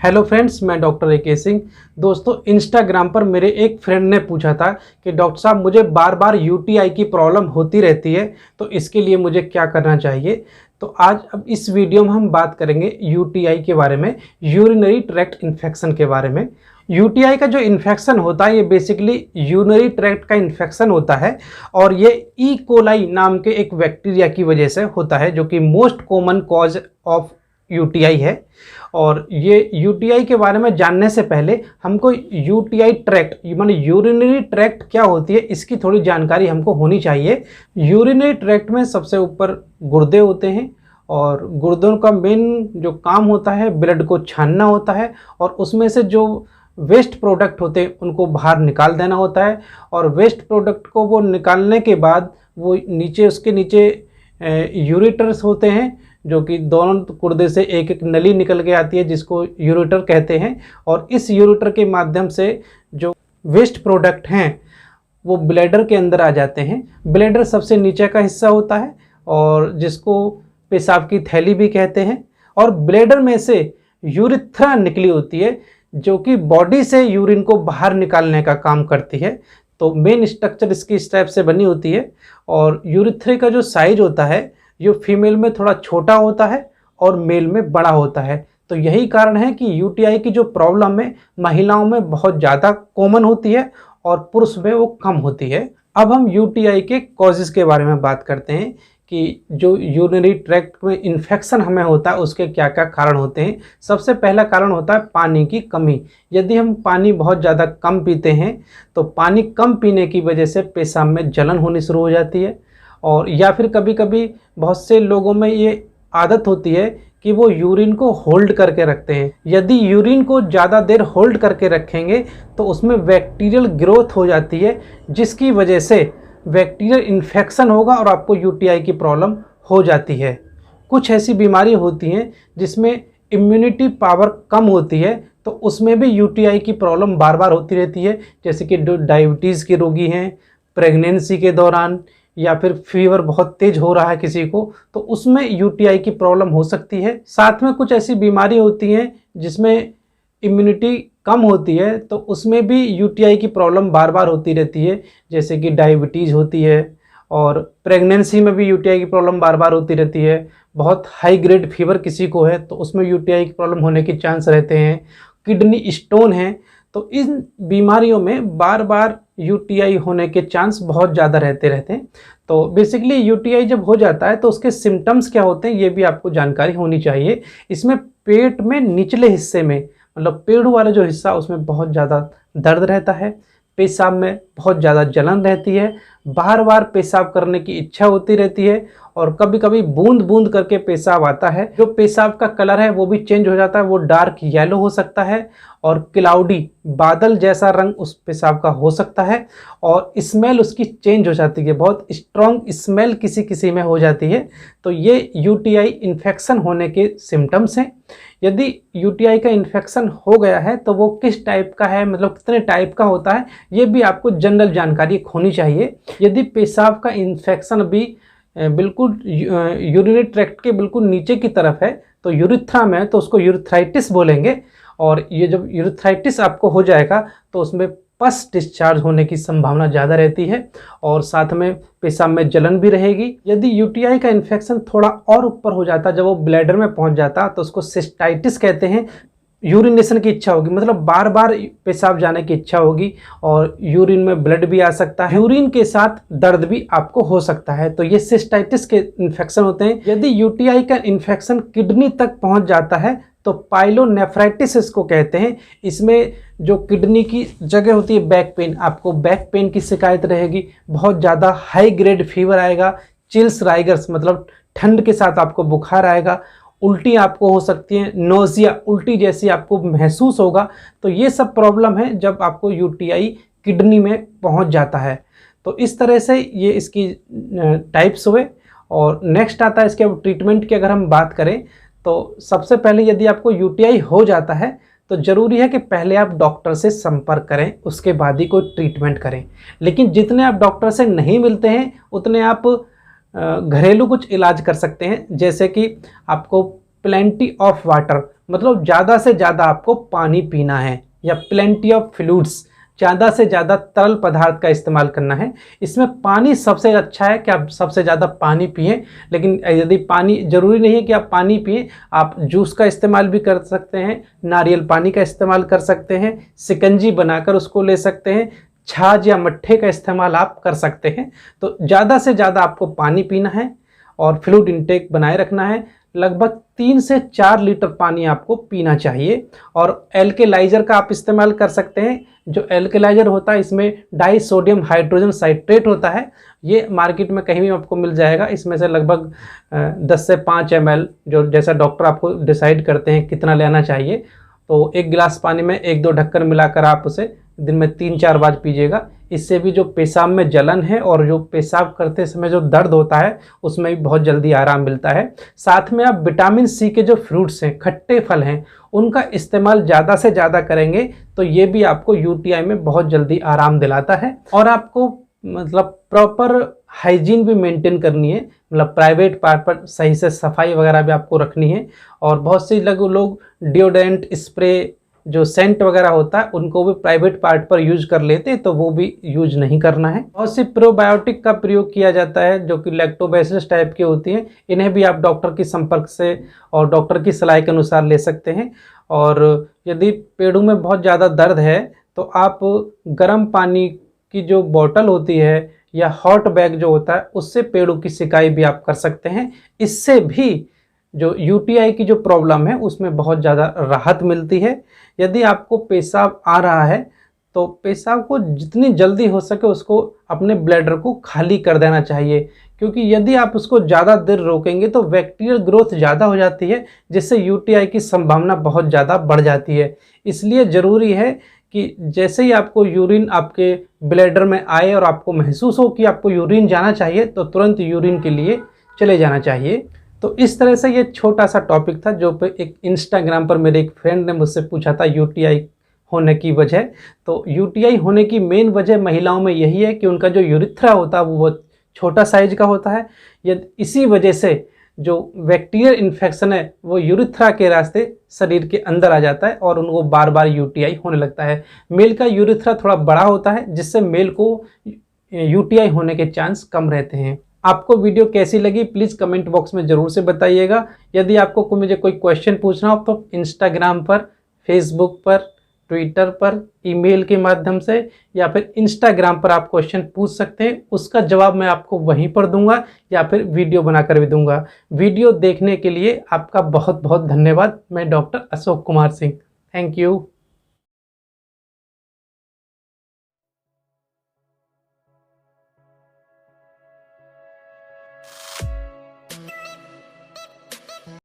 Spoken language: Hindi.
हेलो फ्रेंड्स, मैं डॉक्टर ए.के. सिंह। दोस्तों, इंस्टाग्राम पर मेरे एक फ्रेंड ने पूछा था कि डॉक्टर साहब मुझे बार बार यूटीआई की प्रॉब्लम होती रहती है, तो इसके लिए मुझे क्या करना चाहिए। तो आज अब इस वीडियो में हम बात करेंगे यूटीआई के बारे में, यूरिनरी ट्रैक्ट इन्फेक्शन के बारे में। यूटीआई का जो इन्फेक्शन होता है ये बेसिकली यूरिनरी ट्रैक्ट का इन्फेक्शन होता है और ये ई कोलाई नाम के एक बैक्टीरिया की वजह से होता है, जो कि most common cause of UTI है। और ये यूटीआई के बारे में जानने से पहले हमको यूटीआई ट्रैक्ट माने यूरिनरी ट्रैक्ट क्या होती है इसकी थोड़ी जानकारी हमको होनी चाहिए। यूरिनरी ट्रैक्ट में सबसे ऊपर गुर्दे होते हैं और गुर्दों का मेन जो काम होता है ब्लड को छानना होता है और उसमें से जो वेस्ट प्रोडक्ट होते हैं उनको बाहर निकाल देना होता है। और वेस्ट प्रोडक्ट को वो निकालने के बाद वो नीचे उसके नीचे यूरेटर्स होते हैं, जो कि दोनों गुर्दे से एक एक नली निकल के आती है जिसको यूरेटर कहते हैं। और इस यूरेटर के माध्यम से जो वेस्ट प्रोडक्ट हैं वो ब्लैडर के अंदर आ जाते हैं। ब्लैडर सबसे नीचे का हिस्सा होता है और जिसको पेशाब की थैली भी कहते हैं। और ब्लैडर में से यूरिथ्रा निकली होती है जो कि बॉडी से यूरिन को बाहर निकालने का काम करती है। तो मेन स्ट्रक्चर इसकी इस टाइप से बनी होती है। और यूरिथ्रे का जो साइज होता है ये फीमेल में थोड़ा छोटा होता है और मेल में बड़ा होता है। तो यही कारण है कि यूटीआई की जो प्रॉब्लम है महिलाओं में बहुत ज़्यादा कॉमन होती है और पुरुष में वो कम होती है। अब हम यूटीआई के कॉजेज़ के बारे में बात करते हैं कि जो यूरिनरी ट्रैक्ट में इन्फेक्शन हमें होता है उसके क्या क्या कारण होते हैं। सबसे पहला कारण होता है पानी की कमी। यदि हम पानी बहुत ज़्यादा कम पीते हैं तो पानी कम पीने की वजह से पेशाब में जलन होनी शुरू हो जाती है। और या फिर कभी कभी बहुत से लोगों में ये आदत होती है कि वो यूरिन को होल्ड करके रखते हैं। यदि यूरिन को ज़्यादा देर होल्ड करके रखेंगे तो उसमें बैक्टीरियल ग्रोथ हो जाती है, जिसकी वजह से बैक्टीरियल इन्फेक्शन होगा और आपको यूटीआई की प्रॉब्लम हो जाती है। कुछ ऐसी बीमारी होती हैं जिसमें इम्यूनिटी पावर कम होती है, तो उसमें भी यूटीआई की प्रॉब्लम बार बार होती रहती है, जैसे कि डायबिटीज़ के रोगी हैं, प्रेगनेंसी के दौरान, या फिर फीवर बहुत तेज हो रहा है किसी को, तो उसमें यूटीआई की प्रॉब्लम हो सकती है। साथ में कुछ ऐसी बीमारी होती हैं जिसमें इम्यूनिटी कम होती है, तो उसमें भी यूटीआई की प्रॉब्लम बार बार होती रहती है, जैसे कि डायबिटीज़ होती है। और प्रेगनेंसी में भी यूटीआई की प्रॉब्लम बार बार होती रहती है। बहुत हाई ग्रेड फीवर किसी को है तो उसमें यूटीआई की प्रॉब्लम होने के चांस रहते हैं। किडनी स्टोन है तो इन बीमारियों में बार बार यूटीआई होने के चांस बहुत ज़्यादा रहते हैं। तो बेसिकली यूटीआई जब हो जाता है तो उसके सिम्टम्स क्या होते हैं ये भी आपको जानकारी होनी चाहिए। इसमें पेट में निचले हिस्से में मतलब पेड़ वाला जो हिस्सा उसमें बहुत ज़्यादा दर्द रहता है, पेशाब में बहुत ज़्यादा जलन रहती है, बार बार पेशाब करने की इच्छा होती रहती है और कभी कभी बूंद बूंद करके पेशाब आता है। जो पेशाब का कलर है वो भी चेंज हो जाता है, वो डार्क येलो हो सकता है और क्लाउडी बादल जैसा रंग उस पेशाब का हो सकता है। और स्मेल उसकी चेंज हो जाती है, बहुत स्ट्रॉन्ग स्मेल किसी किसी में हो जाती है। तो ये यूटीआई इन्फेक्शन होने के सिम्टम्स हैं। यदि यूटीआई का इन्फेक्शन हो गया है तो वो किस टाइप का है, मतलब कितने टाइप का होता है, ये भी आपको जनरल जानकारी होनी चाहिए। यदि पेशाब का इन्फेक्शन भी बिल्कुल यूरिनरी ट्रैक्ट के बिल्कुल नीचे की तरफ है तो यूरिथ्रा में, तो उसको यूरिथ्राइटिस बोलेंगे। और ये जब यूरिथ्राइटिस आपको हो जाएगा तो उसमें पस डिस्चार्ज होने की संभावना ज़्यादा रहती है और साथ में पेशाब में जलन भी रहेगी। यदि यूटीआई का इन्फेक्शन थोड़ा और ऊपर हो जाता, जब वो ब्लैडर में पहुंच जाता, तो उसको सिस्टाइटिस कहते हैं। यूरिनेशन की इच्छा होगी, मतलब बार बार पेशाब जाने की इच्छा होगी और यूरिन में ब्लड भी आ सकता है, यूरिन के साथ दर्द भी आपको हो सकता है। तो ये सिस्टाइटिस के इन्फेक्शन होते हैं। यदि यूटीआई का इन्फेक्शन किडनी तक पहुंच जाता है तो पाइलोनेफ्राइटिस इसको कहते हैं। इसमें जो किडनी की जगह होती है बैक पेन, आपको बैक पेन की शिकायत रहेगी, बहुत ज़्यादा हाई ग्रेड फीवर आएगा, चिल्स राइगर्स मतलब ठंड के साथ आपको बुखार आएगा, उल्टी आपको हो सकती है, नोजिया उल्टी जैसी आपको महसूस होगा। तो ये सब प्रॉब्लम है जब आपको यूटीआई किडनी में पहुंच जाता है। तो इस तरह से ये इसकी टाइप्स हुए। और नेक्स्ट आता है इसके ट्रीटमेंट की अगर हम बात करें तो सबसे पहले यदि आपको यूटीआई हो जाता है तो ज़रूरी है कि पहले आप डॉक्टर से संपर्क करें, उसके बाद ही कोई ट्रीटमेंट करें। लेकिन जितने आप डॉक्टर से नहीं मिलते हैं उतने आप घरेलू कुछ इलाज कर सकते हैं, जैसे कि आपको प्लेंटी ऑफ वाटर मतलब ज़्यादा से ज़्यादा आपको पानी पीना है, या प्लेंटी ऑफ फ्लूइड्स, ज़्यादा से ज़्यादा तरल पदार्थ का इस्तेमाल करना है। इसमें पानी सबसे अच्छा है कि आप सबसे ज़्यादा पानी पिएं, लेकिन यदि पानी, ज़रूरी नहीं है कि आप पानी पिएं, आप जूस का इस्तेमाल भी कर सकते हैं, नारियल पानी का इस्तेमाल कर सकते हैं, शिकंजी बनाकर उसको ले सकते हैं, छाछ या मट्ठे का इस्तेमाल आप कर सकते हैं। तो ज़्यादा से ज़्यादा आपको पानी पीना है और फ्लूइड इंटेक बनाए रखना है। लगभग 3 से 4 लीटर पानी आपको पीना चाहिए। और एल्केलाइजर का आप इस्तेमाल कर सकते हैं। जो एल्केलाइजर होता है इसमें डाई सोडियम हाइड्रोजन साइट्रेट होता है, ये मार्केट में कहीं भी आपको मिल जाएगा। इसमें से लगभग 10 से 5 ml, जो जैसा डॉक्टर आपको डिसाइड करते हैं कितना लेना चाहिए, तो 1 गिलास पानी में 1-2 ढक्कन मिलाकर आप उसे दिन में 3-4 बार पीजिएगा। इससे भी जो पेशाब में जलन है और जो पेशाब करते समय जो दर्द होता है उसमें भी बहुत जल्दी आराम मिलता है। साथ में आप विटामिन सी के जो फ्रूट्स हैं, खट्टे फल हैं, उनका इस्तेमाल ज़्यादा से ज़्यादा करेंगे तो ये भी आपको यूटीआई में बहुत जल्दी आराम दिलाता है। और आपको मतलब प्रॉपर हाइजीन भी मेंटेन करनी है, मतलब प्राइवेट पार्ट पर सही से सफाई वगैरह भी आपको रखनी है। और बहुत से लोग डिओड्रेंट स्प्रे, जो सेंट वगैरह होता है, उनको भी प्राइवेट पार्ट पर यूज कर लेते हैं, तो वो भी यूज नहीं करना है। बहुत सी प्रोबायोटिक का प्रयोग किया जाता है जो कि लैक्टोबैसिलस टाइप की होती हैं, इन्हें भी आप डॉक्टर की संपर्क से और डॉक्टर की सलाह के अनुसार ले सकते हैं। और यदि पेड़ों में बहुत ज़्यादा दर्द है तो आप गर्म पानी की जो बोतल होती है या हॉट बैग जो होता है उससे पेड़ों की सिकाई भी आप कर सकते हैं। इससे भी जो यूटीआई की जो प्रॉब्लम है उसमें बहुत ज़्यादा राहत मिलती है। यदि आपको पेशाब आ रहा है तो पेशाब को जितनी जल्दी हो सके उसको अपने ब्लैडर को खाली कर देना चाहिए, क्योंकि यदि आप उसको ज़्यादा देर रोकेंगे तो बैक्टीरियल ग्रोथ ज़्यादा हो जाती है, जिससे यूटीआई की संभावना बहुत ज़्यादा बढ़ जाती है। इसलिए ज़रूरी है कि जैसे ही आपको यूरिन आपके ब्लैडर में आए और आपको महसूस हो कि आपको यूरिन जाना चाहिए तो तुरंत यूरिन के लिए चले जाना चाहिए। तो इस तरह से ये छोटा सा टॉपिक था जो पे एक इंस्टाग्राम पर मेरे एक फ्रेंड ने मुझसे पूछा था यूटीआई होने की वजह। तो यूटीआई होने की मेन वजह महिलाओं में यही है कि उनका जो यूरिथ्रा होता है वो बहुत छोटा साइज का होता है। इसी वजह से जो बैक्टीरियल इन्फेक्शन है वो यूरिथ्रा के रास्ते शरीर के अंदर आ जाता है और उनको बार बार यूटीआई होने लगता है। मेल का यूरिथ्रा थोड़ा बड़ा होता है जिससे मेल को यूटीआई होने के चांस कम रहते हैं। आपको वीडियो कैसी लगी प्लीज़ कमेंट बॉक्स में ज़रूर से बताइएगा। यदि आपको मुझे कोई क्वेश्चन पूछना हो तो इंस्टाग्राम पर, फेसबुक पर, ट्विटर पर, ईमेल के माध्यम से या फिर इंस्टाग्राम पर आप क्वेश्चन पूछ सकते हैं। उसका जवाब मैं आपको वहीं पर दूंगा या फिर वीडियो बनाकर भी दूंगा। वीडियो देखने के लिए आपका बहुत बहुत धन्यवाद। मैं doctor Ashok Kumar Singh. Thank you.